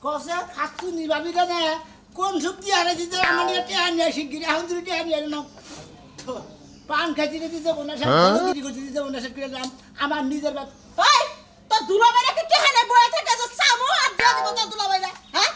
কসে খাচ্ছু নিবাবি না কোন সবজি আরে দিতে আমার নিয়ে টেহা নিয়ে শিগগিরি এখন তুই টেহা নিয়ে নাও পান খাইতে দিতে ওনার সাথে গিরি করতে দিতে ওনার সাথে দাম আমার নিজের বাপ ওই তো দুলাভাইরা কি কেহানে বয়ে থাকে যে সামু আর দিয়া দিব তো দুলাভাইরা হ্যাঁ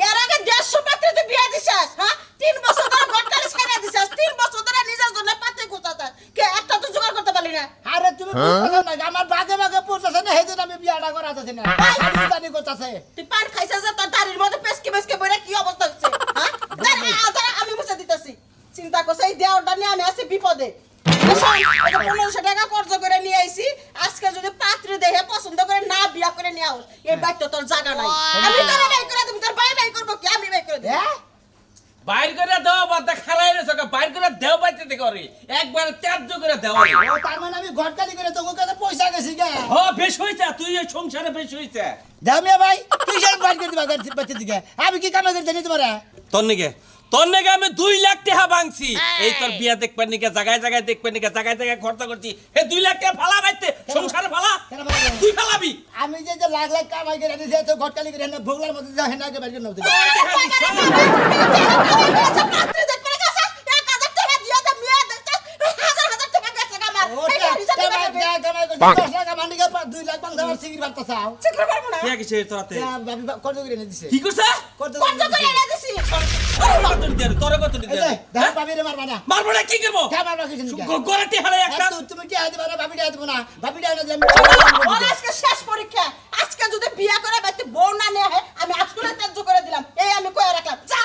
এর আগে 150 পাত্রতে বিয়া দিছাস হ্যাঁ 3 বছর ধরে গটকালে ছেড়ে দিছাস 3 বছর ধরে নিজের জন্য পাত্রে গোছাতাস কে একটা তো জোগাড় করতে পারলি না আরে তুমি বুঝছো না আমার বাগে বাগে পড়তেছে না হেদিন আমি বিয়াটা করাতেছি না আমি জানি করতেছে তুই পান খাইছাস যে তোর দাড়ির মধ্যে পেস্কে বইরা কি অবস্থা হচ্ছে হ্যাঁ দাঁড়া আমি মুছে দিতেছি চিন্তা করছ এই দেওয়াটা নিয়ে আমি আছি বিপদে 1500 টাকা খরচ করে নিয়ে আইছি আজকে যদি পাত্রী দেখে পছন্দ করে না বিয়া করে নিয়ে আও এই বাইকটা তোর জায়গা নাই আমি তোর বাই করে দেব তোর বাই করব কি আমি বাই করে দেব হ্যাঁ বাইর করে দাও বাদা খারাই রে সকা বাইর করে দেও বাইতে করে একবার ত্যায্য করে দাও ও তার মানে আমি ঘটকালি করে তোর কাছে পয়সা গেছি গে ও বেশ হইছে তুই এই সংসারে বেশ হইছে দামিয়া ভাই তুই যেন বাড়ি করে দিবা বাচ্চা দিকে আমি কি কাম করে জানি তোমারে তোর নেগে আমি 2 লাখ টাকা ভাঙছি এই তোর বিয়া দেখবার নিকে জায়গায় জায়গায় দেখবার নিকে জায়গায় জায়গায় খরচ করছি হে 2 লাখ টাকা ফালা বাইতে সংসারে ফালা তুই ফালাবি আমি যে লাখ লাখ কামাই করে আনি তো ঘটকালি করে না ভোগলার মধ্যে যা হেনা কে বাড়ি করে নাও পাত্রী দেখতে গেছে 1000 টাকা দিয়া দে মিয়া দেখতে 1000 টাকা গেছে আমার চিকরে পারবো না কে কিছে তোরাতে দিছে কি করছ কত করে এনে দিছি কত দিতে তোরে কত দিতে মারবো না কি করব গড়াটি হালে একটা তুমি কি আইতে পারো ভাবি আইতে না ভাবি আইতে আজকে শেষ পরীক্ষা আজকে যদি বিয়া করে বাইতে বউ না নেয় আমি আজকে ত্যায্য করে দিলাম এই আমি কই রাখলাম যা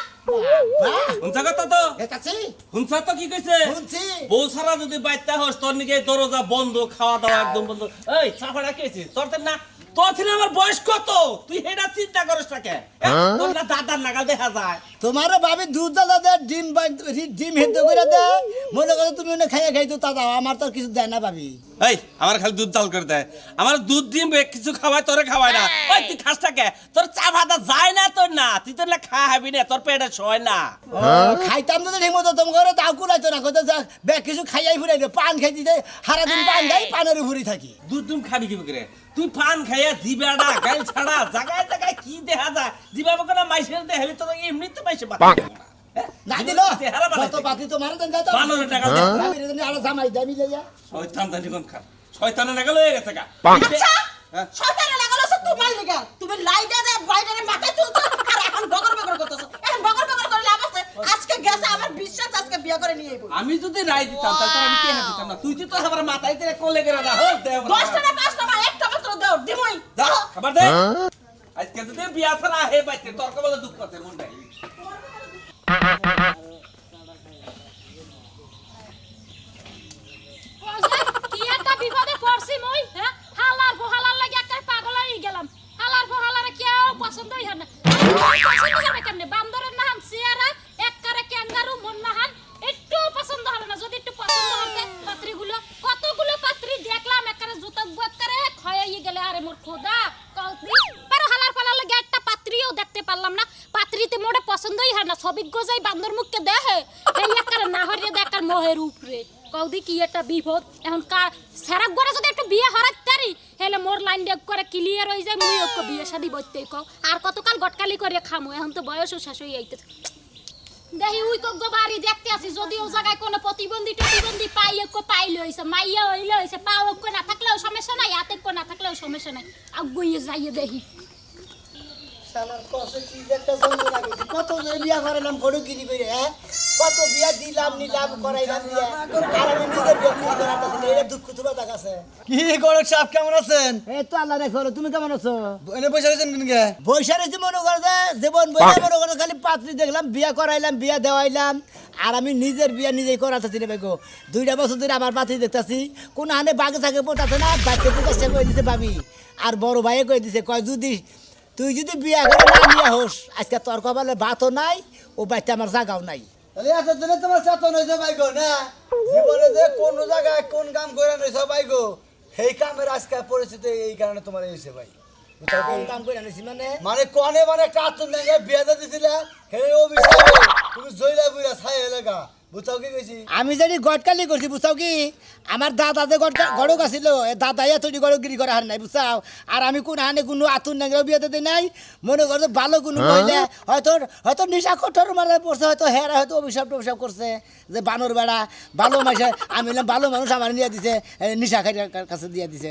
হুনছা কথা তো একাছি হুনছা তো কি কইছে শুনছি বউ সারা যদি বাইতে হস তোর নিকে দরজা বন্ধ খাওয়া দাওয়া একদম বন্ধ এই চাপাড়া কেছি তোর তো না তোর থেকে আমার বয়স কত তুই হেডা চিন্তা করছ না কে তোর না দাদার নাগাল দেখা যায় তোমার ভাবি দুধ দাদা দে ডিম হেদ্দ করে দে মনে করো তুমি ওনে খাইয়া খাইতো তা দাও আমার তো কিছু দেয় না ভাবি এই আমার খালি দুধ জাল করে দেয় আমার দুধ ডিম কিছু খাওয়ায় তোরে খাওয়ায় না ওই তুই খাস কে তোর চা ভাতা যায় না তোর না তুই তোর না খা হাবি না তোর পেটে শয় না খাইতাম তো ঠিক মতো তোমার ঘরে তাও কুলাইতো না কত ব্যাগ কিছু খাইয়াই ফুরাই দে পান খাই দিতে সারা দিন পান খাই পানের উপরই থাকি দুধ ডিম খাবি কি করে তুই পান খাইয়া জিবাড়া গাল ছাড়া জায়গায় জায়গায় কি দেখা যায় জিবা বকনা মাইসের দে হেলি তো এমনি তো মাইসে বাত না দিল কত পাতি তো মারা দেন যাতো 15 টাকা দে আমি রে আলো জামাই দাই মিলে যা শয়তান জানি কোন খা শয়তানের নাগাল হয়ে গেছে গা আচ্ছা শয়তানের লাগালো সে তোমার লাগা তুমি লাইটা দে বাইরে মাথায় তুলছো আর এখন বগর করতেছো এখন বগর করে লাভ আছে আজকে গেছে আমার বিশ্বাস আজকে বিয়া করে নিয়ে আইবো আমি যদি রাই দিতাম তাহলে আমি কে দিতাম না তুই তো আমার মাথায় তেরে কোলে করে না হল দে 10 টাকা 5 টাকা একটা মাত্র দাও দিমই যা খাবার দে আজকে যদি বিয়া ছাড়া হে বাইতে তোর কবলে দুঃখ আছে মন নাই কি একটা বিপদে পড়ছি মই হ্যাঁ হালার বহালার লাগি একটা পাগল হয়ে গেলাম হালার বহালারে কেউ পছন্দ হয় না পছন্দ হবে কেমনে বান্দরের নাহান সিয়ারা এককারে ক্যাঙ্গারু মন নাহান একটু পছন্দ হবে না যদি একটু পছন্দ হতে পাত্রীগুলো কতগুলো পাত্রী দেখলাম এককারে জুতা গোতরে খয়াই গেলে আরে মোর খোদা কলতি ਪਰ হালার পালার লাগি একটা পাত্রীও দেখতে পারলাম না পাত্রীতে মোড়ে পছন্দই হয় না ছবি গজাই বান্দর মুখকে দেখে এই এককারে না হরিয়ে দেখার মোহের উপরে কৌদি কি একটা বিপদ এখন সারাক ঘরে যদি একটু বিয়ে হরাতে পারি হেলে মোর লাইন দেখ করে ক্লিয়ার হয়ে যায় মুই ওকে বিয়ে শাদি বইতেই কও আর কতকাল গটকালি করে খামু এখন তো বয়সও শেষ হয়ে আইতেছে দেখি উই কগ বাড়ি দেখতে আসি যদি ও জায়গায় কোনো প্রতিবন্ধী পাই একো পাইলে হইছে মাইয়া হইলে হইছে পাও একো না থাকলেও সমস্যা নাই হাতে একো না থাকলেও সমস্যা নাই আগুইয়ে যাইয়ে দেখি সালার কসে কি একটা জন্য লাগেছে কত বিয়া করাইলাম গড়ুগিরি করে হ্যাঁ কত বিয়া দিলাম নিলাম করাইলাম দিয়া আর আমি নিজের বিয়া নিয়ে করাইতাছি এর দুঃখ তোমার কাছে কি গড়ক সাহেব কেমন আছেন এই তো আল্লাহ রাখো তুমি কেমন আছো এনে বসে আছেন কিনকে বৈশা রয়েছে মনে করে যে জীবন বইয়া মনে করে খালি পাত্রী দেখলাম বিয়া করাইলাম বিয়া দেওয়াইলাম আর আমি নিজের বিয়া নিজেই করাতেছি রে বেগো 2টা বছর ধরে আমার পাত্রী দেখতেছি কোন হানে বাগে থাকে পড়াতে না বাচ্চা চেষ্টা করে দিতে ভাবি আর বড় ভাইয়ে কয়ে দিছে কয় যদি তুই যদি বিয়া করে না নিয়ে হোস আজকে তোর কপালে ভাতও নাই ও বাচ্চা আমার জাগাও নাই তাহলে এত দিনে তোমার চেতন হয়েছে ভাইগো না জীবনে যে কোন জায়গায় কোন কাম করে রয়েছে ভাইগো সেই কামের আজকে পরিস্থিতি এই কারণে তোমার হয়েছে ভাই কোন কাম করে আনিছি মানে মানে কনে মানে একটা আত্মনির্ভর বিয়ে দিছিলে সেই অভিশাপে তুমি জয়লা বুইরা ছাই এলাকা বুঝছাও কি কইছি আমি জানি গটকালি করছি বুঝছাও কি আমার দাদা যে গড়ক আছিল দাদাইয়া তৈরি গড়গিরি করা হার নাই বুঝছাও আর আমি কোন হানে কোনো আতুর নাগরাও বিয়ে দিতে নাই মনে করছো ভালো কোনো কইলে হয়তো নিশা কঠোর মারা পড়ছে হয়তো হেরা হয়তো অভিশাপ টভিশাপ করছে যে বানর বেড়া ভালো মাসে আমি বললাম ভালো মানুষ আমার নিয়ে দিছে নিশা খাইয়ার কাছে দিয়ে দিছে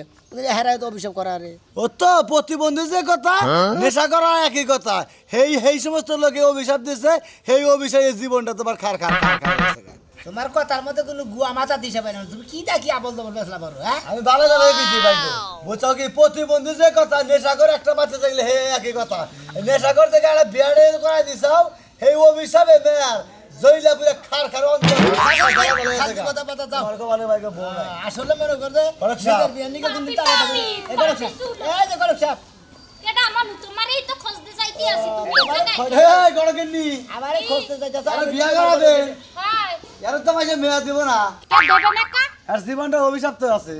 হেরা হয়তো অভিশাপ করা রে ও তো প্রতিবন্ধী যে কথা নেশা করা একই কথা সেই সমস্ত লোকে অভিশাপ দিছে সেই অভিশাপের জীবনটা তোমার খার খার খার খার হয়েছে গা। তোমার কথার মধ্যে কোনো গুয়া মাথা দিছে পাই না তুমি কি দেখি আবল দবল বেসলা পারো হ্যাঁ আমি ভালো জানা দিচ্ছি ভাই বুঝছাও কি প্রতিবন্ধী যে কথা নেশা করে একটা বাচ্চা থাকলে হে একই কথা নেশা করতে গেলে একটা বিয়ারে করাই দিছাও সেই অভিশাপে মেয়ার জইলা পুরো খার খার অন্তর কথা কথা দাও মানে ভাই বউ নাই আসলে মনে করতে গড়ক সাহেব। নিজের বিয়ে নিকে কিন্তু তাড়াতাড়ি এই গড়ক সাহেব, এই যে গড়ক সাহেব, কেডা মানু তোমারই তো খোঁজতে যাইতে আছি তুমি জায়গায় হে গড়কেননি আমারে খুঁজতে যাইতাছে আরে বিয়া করাবে হয় এর তো মাঝে মেয়া দিব না কে দেবে না কা আর জীবনটা অভিশাপ তো আছে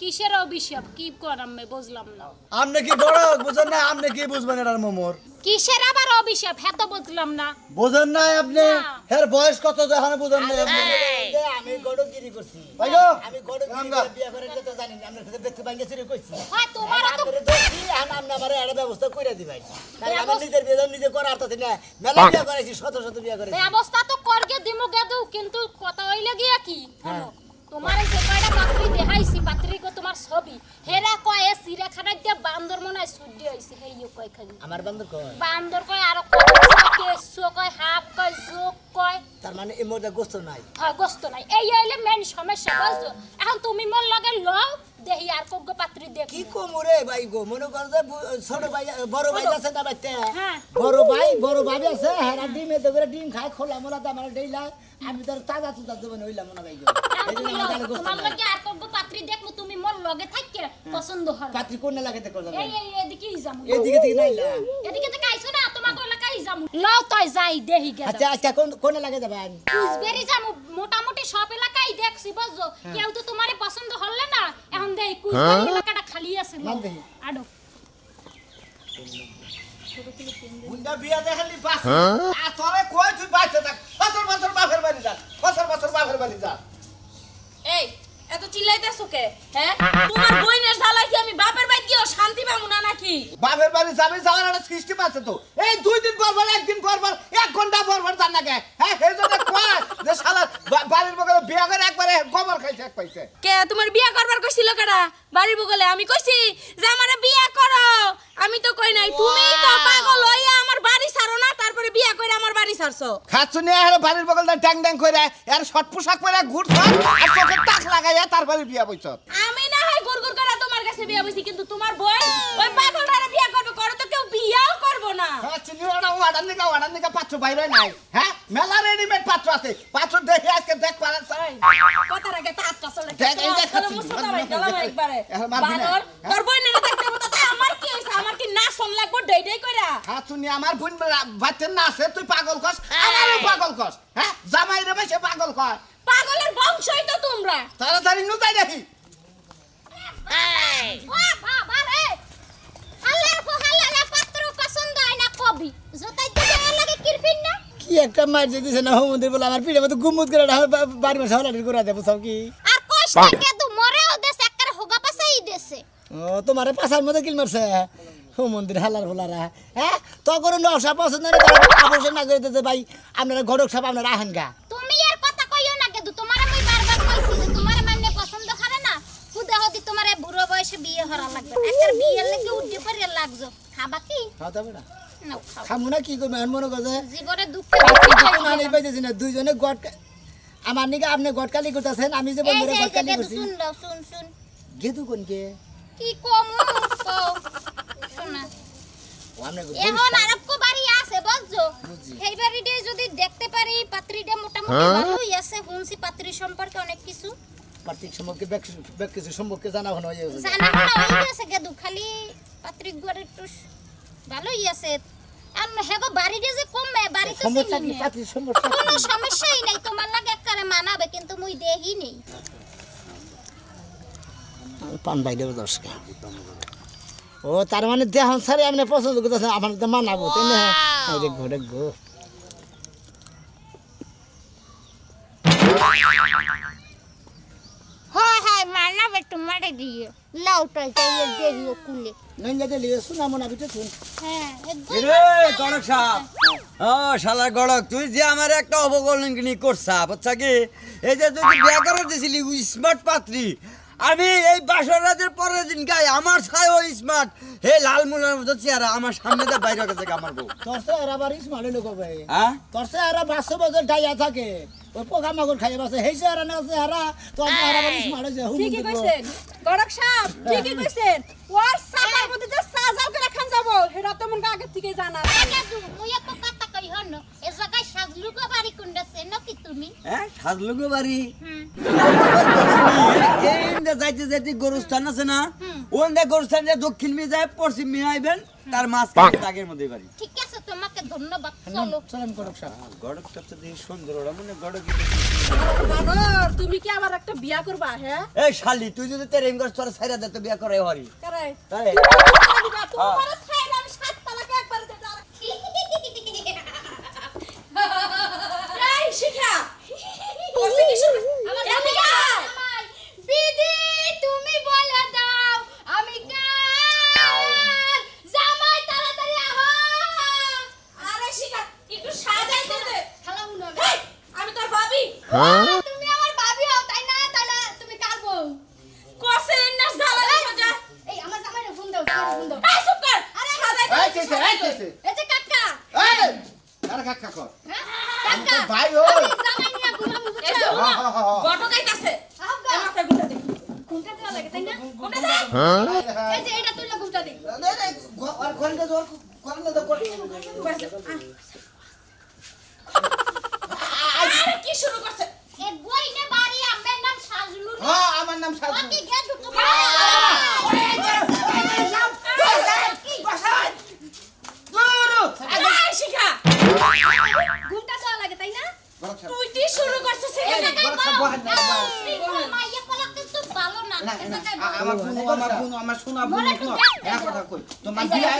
কিসের অভিশাপ কি করাম আমি বুঝলাম না আপনি কি গড়ক বুঝেন না আপনি কি বুঝবেন এটার মোমর কিসের আবার অভিশাপ হ্যাঁ তো বুঝলাম না বুঝেন না আপনি না। এর বয়স কত দেখানে বুঝেন না আপনি আমি গড়গিরি করছি ভাই গো, আমি গড়গিরি রামগা। করে বিয়ে করে তো জানি না আমরা কাছে ব্যক্তি ভাঙ্গে চুরি কইছি হয় তোমার তো আমারে দোষী এখন আপনি আমারে একটা ব্যবস্থা কইরা দিবেন তাই আমি নিজের বিয়ে নিজে করার তো না মেলা বিয়ে করেছি শত শত বিয়ে করেছি ব্যবস্থা তো করগে দিমু গেদু কিন্তু কথা হইলে গিয়া কি হলো তোমার এই যে কয়টা পাত্রী দেখাইছি পাত্রী কো তোমার ছবি হেরা কয় এ সিরাখানা দিয়ে বান্দর মনে হয় সুড্ডি হইছে হেইও কয় খালি আমার বন্ধু কয় বান্দর কয় আর কয় কেসো কয় হাফ কয় জোক কয় তার মানে এই মধ্যে গোস্ত নাই হয় গোস্ত নাই এই হইলে মেন সমস্যা বুঝছো এখন তুমি মোর লগে লও দেহি আর কোগ পাত্রী দেখ কি কমরে ভাই গো মনে কর যে ছোট ভাই বড় ভাই আছে না বাইতে হ্যাঁ। বড় ভাই আছে হেরা ডিমে তো করে ডিম খায় খোলা মোলা তো আমার ডেইলা আমি তোর তাজা তুজা দেবেন হইলাম না ভাই গো এই জন্য আমার গালে গোস্ত তোমার নাই লগে আর কোগ পাত্রী দেখমু তুমি মোর লগে থাককে পছন্দ হয় পাত্রী কোন লাগাতে করবে এই এদিকেই যামু এদিকে থেকে নাইলা এদিকে থেকে আইছো না তোমার এলাকায় যামু লও তাই যাই দেহি গেল আচ্ছা আচ্ছা কোন লাগে যাবেন কুচবেরি যামু মোটামুটি সব এলাকায় দেখছি বুঝছো কেউ তো তোমারে পছন্দ হলে না এখন দেই কুচবেরি এলাকাটা খালি আছে নাম দেখি। আডো বুন্ডা বিয়া দেখালি বাস আর তোরে কই তুই বাইতে থাক বছর বছর বাপের বাড়ি যা বছর বছর বাপের বাড়ি যা এই এত চিল্লাইতেছো কে হ্যাঁ তোমার বইনের জ্বালা কি আমি বাপের বাড়ি গিয়েও শান্তি পাবো না নাকি বাপের বাড়ি যাবে যাওয়ার একটা সিস্টেম আছে তো এই 2 দিন পর পর একদিন পর পর 1 ঘন্টা পর পর জান না কে হ্যাঁ এই জন্য কয় যে শালা বাড়ির বগলে বিয়া করে একবারে গোবর খাইছে এক পাইছে কে তোমার বিয়া করবার কইছিল কেডা বাড়ির বগলে আমি কইছি যে আমারে বিয়া করো আমি তো কই নাই তুমি তো পাগল হইয়া আমার বাড়ি ছাড়ো না তারপরে বিয়া করে আমার বাড়ি ছাড়ছো খাচ্ছুনি আর বাড়ির বগলটা ট্যাং ট্যাং করে আর শর্ট পোশাক পরে ঘুরছ আর চোখে টাক লাগাইয়া তারপরে বিয়া বইছ আমি না হয় গুরগুর করে তোমার কাছে বিয়া বইছি কিন্তু তোমার বই ওই পাগলটারে বিয়া করবে করো তো কেউ বিয়াও করবো না খাচ্ছুনি ওড়ার নিকা পাত্র বাইরে নাই হ্যাঁ মেলা রেডিমেড পাত্র আছে পাত্র দেখে আজকে দেখ পারেন কথার আগে তাত কাছলে দেখ, এই দেখ, তাহলে মুসলমান ভাই গেলাম একবারে এখন মারবি না, বানর হ্যাঁ? তোর বই না দেখতে মতো তাই আমার কি হইছে আমার কি না শোন লাগবো ডেই ডেই কইরা খাচ্ছুনি আমার বোন বাচ্চা না আছে তুই পাগল কস আমারও পাগল কস হ্যাঁ জামাই রে সে পাগল কয় পাগলের বংশই তো তোমরা তাড়াতাড়ি নুতাই দেখি ও বাবা রে হালার পাত্র পছন্দ হয় না কবি জতাই দিতে লাগে কিরপিন না কি একটা মার দিতেছে না মন্দির বলে আমার পিঠে মতো গুমুত করে বাড়ি বসে হলাটি করে দেবো সব কি আর কষ্ট কেদু মরেও দেশে একবারে হোগা পাছাই দেশে ও তোমারে পাশার মধ্যে কিল মারছে ও মন্দির হালার ভোলারা হ্যাঁ তো করে নশা পছন্দ না অবশ্যই না করে দিতে ভাই আপনারা ঘটক সব আপনারা আহেন গা তুমি আর কথা কইও না কেদু তোমারে মই বারবার কইছি যে তোমারে মানে পছন্দ করে না খুদা হদি তোমারে বুড়ো বয়সে বিয়ে হরা লাগবে একবার বিয়ের লাগি উঠে পড়ে লাগজো খাবা কি খাওয়া যাবে না নাও খাও খামু না কি করবো এখন মনে করছে জীবনে দুঃখ পাইতেছি না দুইজনে গট আমার নিকে আপনি গটকালি করতেছেন আমি যে এই বন্ধুরে যে গটকালি কেদু করছি শুন দাও শুন গেদু কোনকে কি কম কও শোনা ও আপনি এখন আরবকো বাড়ি আছে বুঝছো এই বাড়িতে যদি দেখতে পারি পাত্রীটা মোটামুটি ভালোই আছে হুনসি পাত্রী সম্পর্কে অনেক কিছু পার্থিক সম্পর্কে কিছু সম্পর্কে জানা হয়ে গেছে জানা হয়ে গেছে গেদু খালি পাত্রী ঘরে একটু ভালোই আছে আর হেগো বাড়িতে যে কমবে বাড়িতে সমস্যা কি চিনি না। পার্থিক সমস্যা কোনো সমস্যাই নাই তোমার লাগে একবারে মানাবে কিন্তু মুই দেহি নেই পান বাইরে দশকা ও তার মানে দেহন সারে আপনি পছন্দ করতেছেন আমার তো মানাবো তাই না দেখো হয় মারনা বেটু মারে দিয়ে লাউটা চাইয়ে দেরিও কুলে নাই যাতে লিয়ে শুনা মনা বিতে শুন হ্যাঁ রে গড়ক সাহেব ও শালা গড়ক তুই যে আমার একটা অবকলঙ্কিনী করছা বুঝছা কি এই যে তুই বিয়া করে দিছিলি স্মার্ট পাত্রী আমি এই বাসর রাতের পরের দিন গাই আমার ছায় ওই স্মার্ট হে লাল মুলার মতো চেহারা আমার সামনে দিয়ে বাইরে গেছে আমার বউ তোর সে এরা বাড়িস মালে লোক ভাই হ্যাঁ তোর সে এরা 500 বছর ডাইয়া থাকে ওই পোকা মাগুর খাইয়া বাসে হেইছে এরা না আছে এরা তোর এরা বাড়িস মালে যে হুম ঠিকই কইছেন গড়ক সাহেব ঠিকই কইছেন ওর সাপার মধ্যে যে সাজাল করে খান যাব হেরা তো মন আগে থেকে জানা দাদু মুই একটা কথা কই হন এ জায়গায় সাজলুকো বাড়ি কোনটা চেনো কি তুমি হ্যাঁ সাজলো গো বাড়ি হুম এই ইন্দা যাইতে যাইতে গরুস্থান আছে না ওন্দা গরুস্থান যে দক্ষিণ মে যায় পশ্চিম মে আইবেন তার মাঝখানে দাগের মধ্যে বাড়ি ঠিক আছে তোমাকে ধন্যবাদ চলো চলেন করক সাহেব গড়কটা তো দেখি সুন্দর ওরা মনে গড়ক বাদর তুমি কি আবার একটা বিয়া করবা হ্যাঁ এই শালি তুই যদি তেরেম গছ তোর ছাইরা দে তো বিয়া করে হরি করে তাই তোমার ছাইরা আমি 7 তালাকে একবার দে এই শিখা ওসে কি শুন আমার জামাই দিদি তুমি বলে দাও আমি কার জামাই তাড়াতাড়ি আহো আরে শিখা একটু সাজাই দে খালা উনো হেই, আমি তোর ভাবি তুমি আমার ভাবি হও তাই না তাহলে তুমি কার বউ কসে না ঝালা সোজা এই আমার জামাইরে ফোন দাও জামাইরে ফোন দাও এই চুপ কর আরে সাজাই দে এই কেছে এই যে কাকা এই আরে কাকা কর কাকা ভাই ওই আমি জামাই নিয়া ঘুমাবো এই বুঝছো যে গটো গাইতাছে আহগা আমাকে গুটা দে ঘুমটা দেওয়া লাগে তাই না গুটা দে এই যে এটা তুইলা ঘুমটা দে আর কোনটা দর কোনটা দর আরে কি শুরু করছে এ বইনে বাড়ি আমার নাম সাজলু হ্যাঁ আমার নাম সাজু ওকে গে ঢুকো এই শিখা ঘুমটা দেওয়া লাগে তাই না তুই কি শুরু করছিস এই এখানে জায়গায় মাইয়া কলা কিন্তু ভালো না এই জায়গায় আমার শোনা মনে বুনো তো এক কথা কই তোমার বিয়া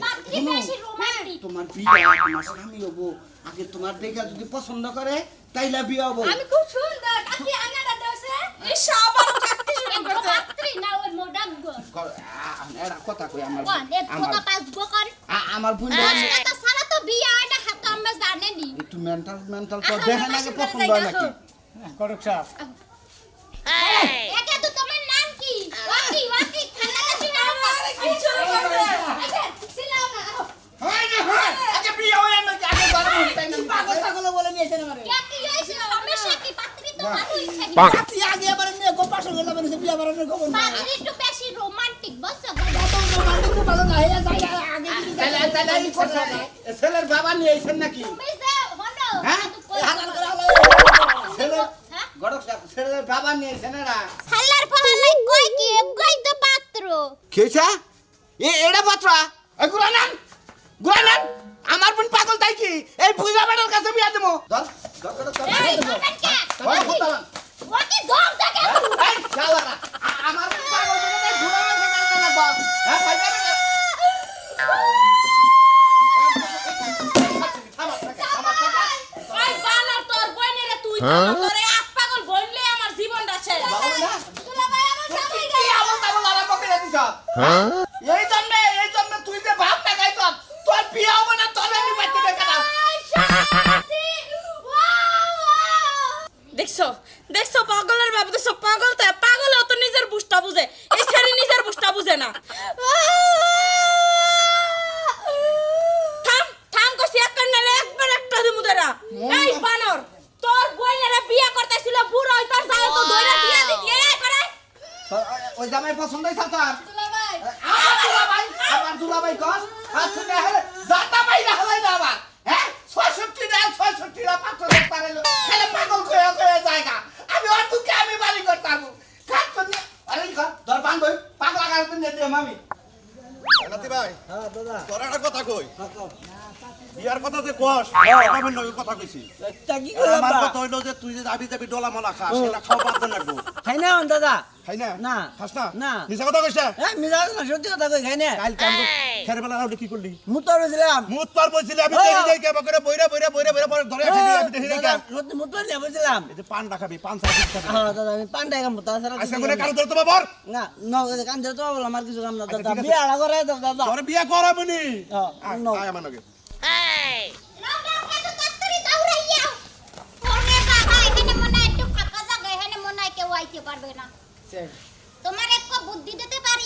পাত্রী বেশি রোমান্টিক তোমার বিয়া তোমার স্বামী হবো আগে তোমার দেখা যদি পছন্দ করে তাইলা বিয়া হবো আমি খুব সুন্দর কাকি আনাটা দেওছে এই সাবার কাটতে শুরু করছে পাত্রী না ওই মোডাক গো এরা কথা কই আমার কোন এক কথা পাঁচ গো কর আমার বোন কথা সারা তো বিয়ে হয় না হাত আমরা জানেনি একটু মেন্টাল তো দেখেন আগে পছন্দ হয় নাকি করক সাহেব একে তো তোমার নাম কি ওয়াকি ওয়াকি খালা কাছে নাম আরে কি শুরু করছে আচ্ছা ছিলাও না আগে বিয়া হয় না আগে গরম তাই না পাগল পাগল বলে নিয়েছেন আমারে কে কি হইছে সমস্যা কি পাত্রী তো ভালোই থাকে পাত্রী আগে আবার নিয়ে গো পাশে গেল মানে বিয়া বাড়ানোর খবর না পাত্রী একটু বেশি রোমান্টিক বুঝছো রোমান্টিক তো ভালো না হইয়া যায় আগে তাইলা এই কথা ছেলের বাবা নিয়ে আইছেন নাকি তুমি যে হলো হ্যাঁ? হালাল করে ছেলের হ্যাঁ গড়ক ছেলের বাবা নিয়ে আইছেন এরা হাল্লার ফহালাই কই কি কই তো পাত্র খেয়েছা এটা পাত্রা গুরানান আমার বোন পাগল তাই কি এই পূজা বেটার কাছে বিয়া দেবো এই করবেন কে ওই ফুটাবান ওয়াকি দম থাকে এই শালারা আমার বোন পাগল তাই ঘুরানোর কাছে লাগবো হ্যাঁ ভাই ওই বানার তোর বইনেরে তুই তোরে আট পাগল বইলে আমার জীবনটা শেষ তুলা ভাই আমার জামাই কি আমল তামল আরম্ভ করে দিছ এই জন্মে তুই যে ভাব না গাইছ তোর বিয়া হবে না তোর আমি বাচ্চা দেখা দাও দেখছো পাগলের বাবু দেখছো পাগল তো পাগলও তো নিজের বুঝটা বুঝে এই ছেড়ে নিজের বুঝটা বুঝে না থাম কইছি এক কান্নালে একবার একটা দিমু দেরা এই বানর তোর বইনেরে বিয়া করতেছিল বুড়ো হই তোর যায় তো ধইরা বিয়া দিতি এই করে ওই জামাই পছন্দ হইছে তোর তুলা ভাই আবার দুলাভাই কস আচ্ছা না হলে জাতা বাইরা হলাই না আবার হ্যাঁ 66 টা পাত্র দেখতে পারলো খেলে পাগল কয়ে জায়গা আমি আর তুকে আমি বাড়ি করতাম কাট করে আরে কর দর বান বই পাগলা গাড়িতে নিয়ে দে মামি নাতি ভাই হ্যাঁ দাদা তোর একটা কথা কই বিয়ার কথা যে কস আমি নয় কথা কইছি তা কি করলাম আমার কথা হইলো যে তুই যে যাবি ডলা মলা খাস সেটা খাওয়া বাদ দেন লাগবো খাই না দাদা খাই না না। খাস না না। মিছা কথা কইছ হ্যাঁ মিজাজ না সত্যি কথা কই খাই না কাল খেরে বেলা আর কি করলি মুতর বলছিলাম মুত পার বলছিলি আমি দেখি নাই কেবা করে বইরা পরে ধরে আসি আমি দেখি নাই কেন সত্যি মুতর নিয়ে বলছিলাম এই যে পান রাখাবি পান সাইড খাবি হ্যাঁ দাদা আমি পান্ডা কাম তাছাড়া আচ্ছা করে কারণ ধরে তো বাবার না নগদে কান ধরে তো বললাম আর কিছু কাম না দাদা ঠিক আছে। বিয়া করে দাও দাদা তোর বিয়া করাবনি হ্যাঁ, no. আয় আমার লগে তোমার একটু বুদ্ধি দিতে পারি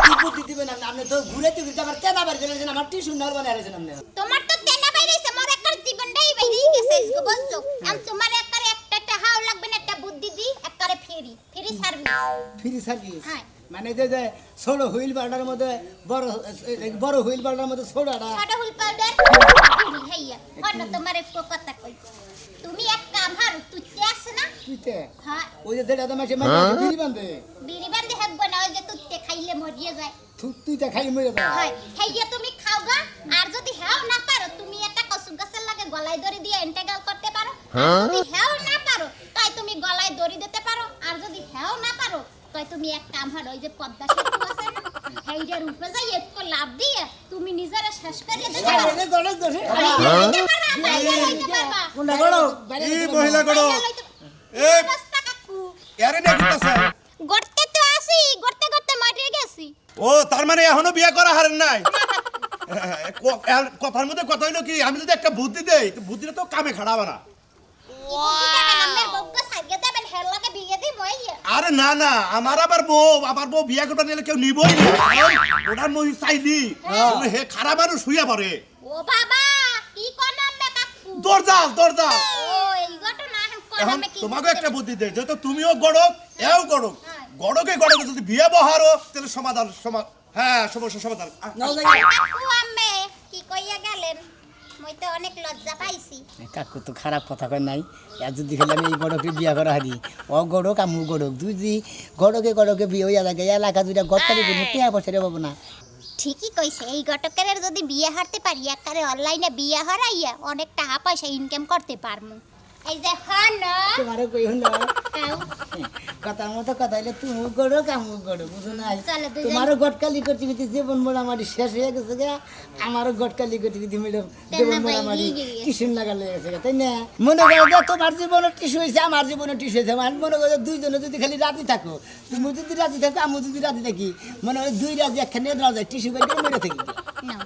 কি বুদ্ধি দিবেন আপনি? আপনি তো ঘুরে ঘুরতে আমার কেনা বাড়ি চলে গেছেন, আমার টিউশন নার বানায় রেখেছেন আপনি। তোমার তো তেনা বাইরেছে মোর একটা জীবনটাই বাইরে গেছে ইসকো বুঝছো আমি তোমার একটা হাও লাগবে না একটা বুদ্ধি দি একবারে ফ্রি সার্ভিস ফ্রি সার্ভিস হ্যাঁ। মানে যে ছোট হুইল বাল্ডার মধ্যে বড় হুইল বাল্ডার মধ্যে ছোট একটা ছোট হুল পাউডার হেইয়া হন তোমার একটু কথা কই তুমি এক কাম হারু তুই তেছ না তুইতে হ্যাঁ ওই যে যেটা মাসে মাসে বিড়ি বান্ধে বিড়ি বান্ধে হেব না ওই যে তুই খাইলে মরিয়ে যায় তুইতে খাই মরে যা। হয় হেইয়া তুমি খাওগা আর যদি হাও না পারো তুমি একটা কসুক গাছের লাগে গলায় দড়ি দিয়ে এন্টাগাল করতে পারো আর যদি হাও না পারো তাই তুমি গলায় দড়ি দিতে পারো আর যদি হাও না পারো তাই তুমি এক কাম হারো ওই যে পদ্মা সেতু আছে না হেইডার উপরে যাই একটু লাভ দিয়ে তুমি নিজেরা শেষ করে দিতে পারো এটা গণক দোষে। লইতে পারবা, বাইরে লইতে পারবা। কোনটা করো এই মহিলা গড় বাইরে লইতে- এই রাস্তা কাকু। এরে নে কিতাছে গড়তে তো আসি গড়তে গড়তে মরে গেছি ও তার মানে এখনো বিয়া করা হারেন নাই কথার মধ্যে কথা হইলো কি আমি যদি একটা বুদ্ধি দেই তো বুদ্ধিটা তো কামে খাড়াবে না বুদ্ধি দেবেন আমার বউকে সারিয়ে দেবেন হের লগে বিয়ে দিই মই আরে না না আমার আবার বউ বিয়া করতে নিলে কেউ নিবই না ওটার মই চাইলি হে খারাপ মানুষ শুইয়া পড়ে ও বাবা কি করলাম বে কাকু দরজা ও এই ঘটনা এখন এখন করলাম কি তোমাকে একটা বুদ্ধি দেই যেহেতু তুমিও গড়ক এও গড়ক গড়কে যদি বিয়ে বহারো তাহলে হ্যাঁ সমস্যা সমাধান নাও দেখি কাকু আম্মে কি কইয়া গেলেন মই তো অনেক লজ্জা পাইছি কাকু তো খারাপ কথা কয় নাই আর যদি খেলে আমি এই গড়কে বিয়া করা হারি ও গড়ক আমু গড়ক দুই দি গড়কে বিয়ে হইয়া লাগে এলাকা দুইটা গড়কালি কোনো টিয়া পয়সা পাবো না। ঠিকই কইছে এই ঘটকের যদি বিয়ে হারতে পারি একারে অনলাইনে বিয়ে হারাইয়া অনেক টাকা পয়সা ইনকাম করতে পারমু এই যে হন তোমারও কই হলো কথার মতো কথা হইলে তুমি গড়ক আমু গড়ক বুঝো না চলো দুজন- তোমারও গটকালি করতে করতে জীবন মোটামুটি শেষ হয়ে গেছে গে আমারও গটকালি করতে করতে ম্যাডাম জীবন ভাই, মোটামুটি এই যে- টিউশন লাগালে গেছে গে, তাই না মনে করো যে তোমার জীবনে টিউশন হয়েছে আমার জীবনে টিউশন হয়েছে আমার মনে করো যে দুইজনে যদি খালি রাজি থাকো তুমি যদি রাজি থাকো আমি যদি রাজি থাকি মনে হয় দুই রাজি একখানে দেওয়া যায় টিউশন করে মেরে থাকি না